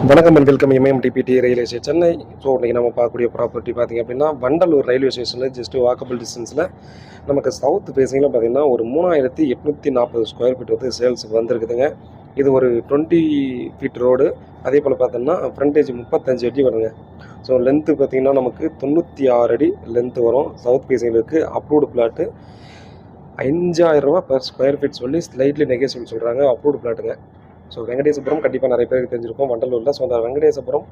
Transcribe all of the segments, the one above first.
வணக்கம் and welcome எம்எம்டிபிடி railway station Chennai. So இன்றைக்கி நம்ம பார்க்கக்கூடிய ப்ராப்பர்ட்டி பார்த்திங்க அப்படின்னா வண்டலூர் ரயில்வே ஸ்டேஷனில் ஜஸ்ட்டு வாக்கபிள் டிஸ்டன்ஸில் நமக்கு சவுத் ஃபேஸிங்கில் பார்த்திங்கன்னா ஒரு 3840 ஸ்கொயர் ஃபீட் வந்து சேல்ஸுக்கு வந்திருக்குதுங்க. இது ஒரு 20 ஃபீட் ரோடு. அதே போல் பார்த்தோம்னா ஃப்ரண்டேஜ் 35 அடி வருங்க. ஸோ லென்த்து பார்த்திங்கன்னா நமக்கு 96 அடி லென்த்து வரும். சவுத் ஃபேஸிங்களுக்கு அப்ரூவ்டு பிளாட்டு 5000 ரூபா பர் ஸ்கொயர் ஃபீட் சொல்லி ஸ்லைட்லி நெகோசியபிள் சொல்கிறாங்க. அப்ரூவ்டு பிளாட்டுங்க. ஸோ வெங்கடேசபுரம் கண்டிப்பாக நிறைய பேருக்கு தெரிஞ்சிருக்கும் வண்டலூரில். ஸோ அந்த வெங்கடேசபுரம்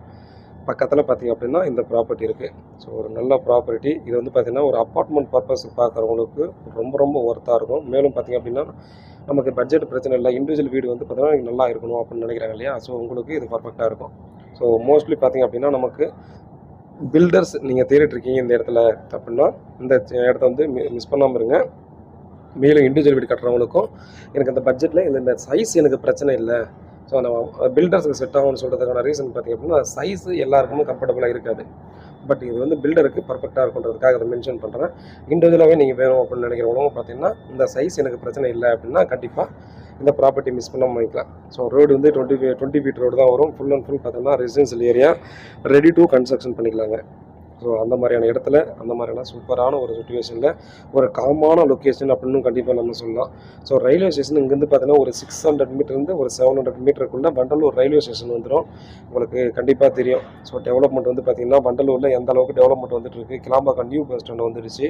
பக்கத்தில் பார்த்திங்க அப்படின்னா இந்த ப்ராப்பர்ட்டி இருக்குது. ஸோ ஒரு நல்ல ப்ராப்பர்ட்டி. இது வந்து பார்த்திங்கன்னா ஒரு அப்பார்ட்மெண்ட் பர்பஸுக்கு பார்க்குறவங்களுக்கு ரொம்ப ஒர்த்தாக இருக்கும். மேலும் பார்த்திங்க அப்படின்னா நமக்கு பட்ஜெட் பிரச்சனை இல்லை. இண்டிவிஜுவல் வீடு வந்து பார்த்திங்கன்னா நல்லா இருக்கணும் அப்படின்னு நினைக்கிறாங்க இல்லையா? ஸோ உங்களுக்கு இது பர்ஃபெக்டாக இருக்கும். ஸோ மோஸ்ட்லி பார்த்திங்க அப்படின்னா நமக்கு பில்டர்ஸ் நீங்கள் தேடிட்டுருக்கீங்க இந்த இடத்துல அப்படின்னா இந்த இடத்த வந்து மிஸ் பண்ணாமல் இருங்க. மேலும் இண்டிவிஜுவல் வீடு கட்டுறவங்களுக்கும் எனக்கு அந்த பட்ஜெட்டில் இந்த சைஸ் எனக்கு பிரச்சனை இல்லை. ஸோ அந்த பில்டர்ஸுக்கு செட் ஆகும்னு சொல்கிறதுக்கான ரீசன் பார்த்திங்க அப்படின்னா சைஸு எல்லாருக்குமே கம்ஃபர்டபுளாக இருக்காது. பட் இது வந்து பில்டருக்கு பர்ஃபெக்டாக இருக்குன்றதுக்காக அதை மென்ஷன் பண்ணுறேன். இண்டிவிஜுவலாகவே நீங்கள் வேணும் அப்படின்னு நினைக்கிறவங்களும் பார்த்திங்கன்னா இந்த சைஸ் எனக்கு பிரச்சனை இல்லை அப்படின்னா கண்டிப்பாக இந்த ப்ராப்பர்ட்டி மிஸ் பண்ணாமல் வாங்கிக்கலாம். ஸோ ரோடு வந்து 20 ஃபீட் ரோடு தான் வரும். ஃபுல் அண்ட் ஃபுல் பார்த்தோம்னா residential area, ready to construction பண்ணிக்கலாங்க. ஸோ அந்த மாதிரியான இடத்துல அந்த மாதிரியான சூப்பரான ஒரு சிச்சுவேஷனில் ஒரு காமான லொக்கேஷன் அப்படின்னு கண்டிப்பாக நம்ம சொல்லலாம். ஸோ ரயில்வே ஸ்டேஷன் இங்கேருந்து பார்த்தீங்கன்னா ஒரு 600 மீட்டர்லேருந்து ஒரு 700 மீட்டருக்குள்ளே வண்டலூர் ரயில்வே ஸ்டேஷன் வந்துடும். உங்களுக்கு கண்டிப்பாக தெரியும். ஸோ டெவலப்மெண்ட் வந்து பார்த்திங்கன்னா வண்டலூரில் எந்த அளவுக்கு டெவலப்மெண்ட் வந்துட்டு இருக்குது. கிளாம்பாக்கம் நியூ பஸ் ஸ்டாண்ட் வந்துடுச்சு.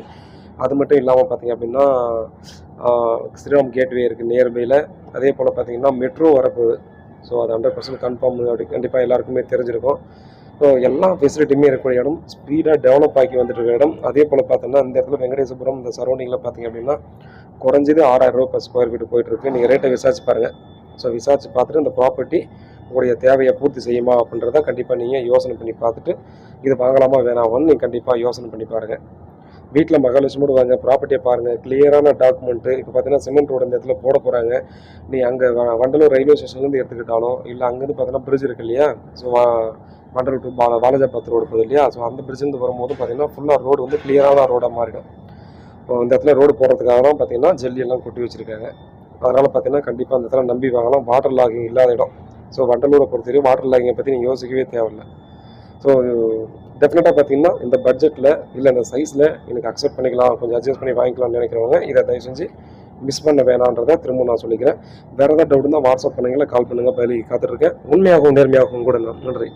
அது மட்டும் இல்லாமல் பார்த்திங்க அப்படின்னா ஸ்ரீராம் கேட்வே இருக்குது நியர்பையில். அதே போல் பார்த்திங்கன்னா மெட்ரோ வரப்போகுது. ஸோ அது 100% கன்ஃபார்ம் அப்படி கண்டிப்பாக எல்லாருக்குமே தெரிஞ்சிருக்கும். ஸோ எல்லா ஃபெசிலிட்டியுமே இருக்கக்கூடிய இடம், ஸ்பீடாக டெவலப் ஆகி வந்துட்டு இருக்க இடம். அதே போல் பார்த்தோம்னா இந்த இடத்துல வெங்கடேசபுரம் இந்த சரௌண்டிங்கில் பார்த்திங்க அப்படின்னா குறைஞ்சது 6000 ரூபா பர் ஸ்கொயர் ஃபீட் போயிட்டுருக்கு. நீங்கள் ரேட்டை விசாரிச்சு பாருங்கள். ஸோ விசாரிச்சு பார்த்துட்டு இந்த ப்ராப்பர்ட்டி உங்களுடைய தேவையை பூர்த்தி செய்யுமா அப்படின்றத கண்டிப்பாக நீங்கள் யோசனை பண்ணி பார்த்துட்டு இது வாங்கலாமா வேணாமான்னு நீங்கள் கண்டிப்பாக யோசனை பண்ணி பாருங்கள். வீட்டில் மகாலட்சுமி வாங்க, ப்ராப்பர்ட்டியை பாருங்கள். கிளியரான டாக்குமெண்ட்டு. இப்போ பார்த்தீங்கன்னா சிமெண்ட் ரோடு இந்த இடத்துல போட போகிறாங்க. நீ அங்கே வண்டலூர் ரயில்வே ஸ்டேஷன்லேருந்து எடுத்துக்கிட்டாலும் இல்லை அங்கேருந்து பார்த்தீங்கன்னா பிரிட்ஜ் இருக்கு இல்லையா? So Vandalur to Walajabad road போகுது இல்லையா? ஸோ அந்த பிரிட்ஜிருந்து வரும்போது பார்த்திங்கன்னா ஃபுல்லாக ரோடு வந்து கிளியரான ரோடாக மாறிடும். இப்போ இந்த இடத்துல ரோடு போடுறதுக்காக தான் பார்த்திங்கன்னா ஜல்லியெல்லாம் கொட்டி வச்சுருக்காங்க. அதனால் பார்த்திங்கன்னா கண்டிப்பாக அந்த இடத்துல நம்பி வாங்கலாம். வாட்டர் லாகிங் இல்லாத இடம். ஸோ வண்டலூரை பொறுத்தவரைக்கும் வாட்டர் லாகிங்கை பற்றி நீங்கள் யோசிக்கவே தேவையில்லை. ஸோ டெஃபினட்டாக பார்த்திங்கன்னா இந்த பட்ஜெட்டில் இல்லை இந்த சைஸில் எனக்கு அக்செப்ட் பண்ணிக்கலாம், கொஞ்சம் அட்ஜஸ்ட் பண்ணி வாங்கிக்கலாம்னு நினைக்கிறவங்க இதை தயவு செஞ்சு மிஸ் பண்ண வேணான்றதை திரும்ப நான் சொல்லிக்கிறேன். வேறு ஏதாவது டவுட் இருந்தால் வாட்ஸ்அப் பண்ணுங்கள், கால் பண்ணுங்கள். பதில் காத்துட்ருக்கேன். உண்மையாகவும் நேர்மையாகவும் கூட. நன்றி.